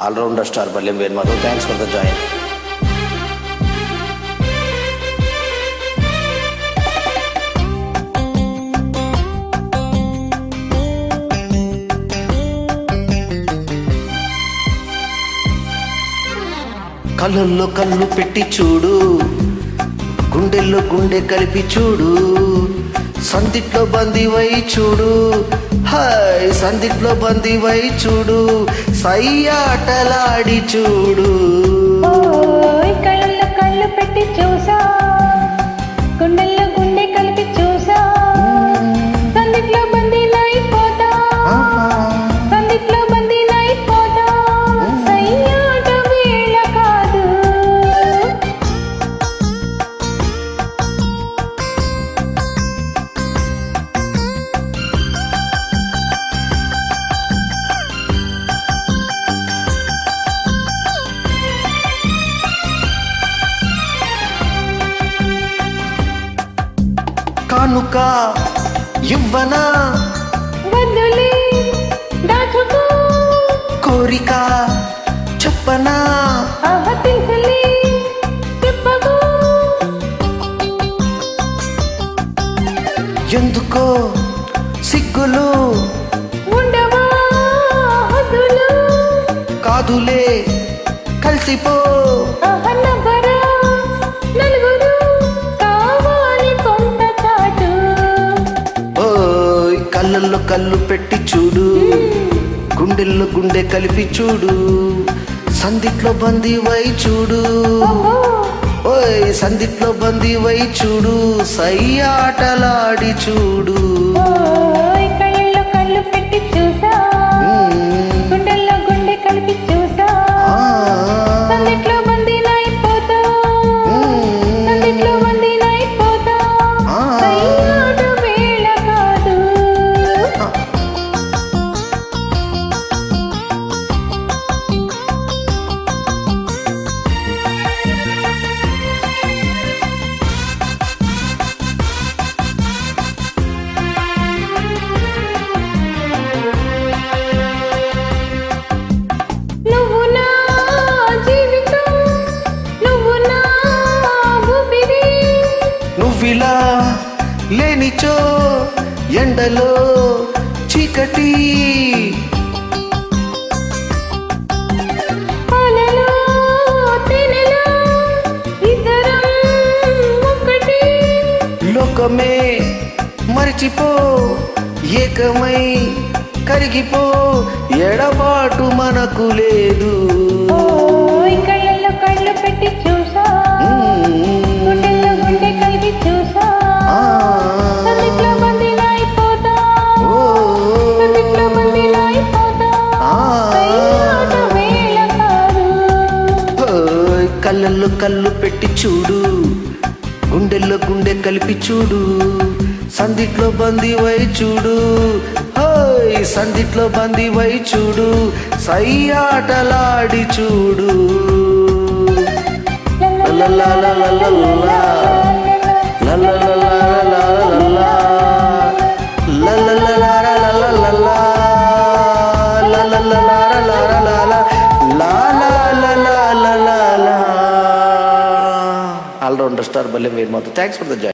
Allrounder star Ballem Venumadhav. Thanks for the join. కళ్ళల్లో కళ్ళు పెట్టి చూడు, గుండెల్లో గుండె కలిపి చూడు, సందిట్లో బందీవై చూడు, హాయ్ సందిట్లో బందీవై చూడు, సయ్యాటలాడి చూడు. కళ్ళల్లో కళ్ళు పెట్టి చూసా, గుండెల్లో గుండె కలిపి చూసా, సందిట్లో బందీనైపోతా, సందిట్లో బందీనైపోతా, సయ్యాట వేళ కాదు. కానుక ఇవ్వనా వద్దులే దాచుకో, కోరిక చెప్పనా తెలుసులే చెప్పకు, ఎందుకో సిగ్గులు ఉండవా హద్దులు, కాదులే కలిసిపో. నవ్వరా నలుగురు కావాలి కొంత చాటు. ఓయ్ కళ్ళల్లో కళ్ళు పెట్టి చూడు, గుండెల్లో గుండె కలిపి చూడు, సందిట్లో బందీవై చూడు, ఓహో, ఓయ్ సందిట్లో బందీవై చూడు, సయ్యాటలాడి చూడు. ఓయ్ కళ్ళల్లో కళ్ళు పెట్టి చూసా, గుండెల్లో గుండె కలిపి చూసా, సందిట్లో బందీనైపోతా, సందిట్లో బందీనైపోతా, సయ్యాట వేళ కాదు. నువ్వు నా జీవితం, నువ్వు నా ఊపిరి, నువ్విలా లేనిచో ఎండలో చీకటి, పాలలో తేనెలో ఇద్దరం ఒక్కటి. లోకమే మరిచిపో, ఏకమై కరిగిపో, ఎడబాటు మనకు లేదు. ఓయ్ కళ్ళల్లో కళ్ళు పెట్టి చూసా, గుండెల్లో గుండె కలిపి చూసా, సందిట్లో బందీనైపోతా, సందిట్లో బందీనైపోతా, సయ్యాట వేళ కాదు. ఓయ్ కళ్ళల్లో కళ్ళు పెట్టి చూడు, గుండెల్లో గుండె కలిపి చూడు, సందిట్లో బందీవై చూడు, హోయ్ సందిట్లో బందీవై చూడు, సయ్యాటలాడి చూడు. లలలలలలలలా, లలలలలలలలా, లలలలలలలలా, లలలలలలలలా, లాలాలలలలలా. Allrounder star Ballem Venumadhav. Thanks for the join.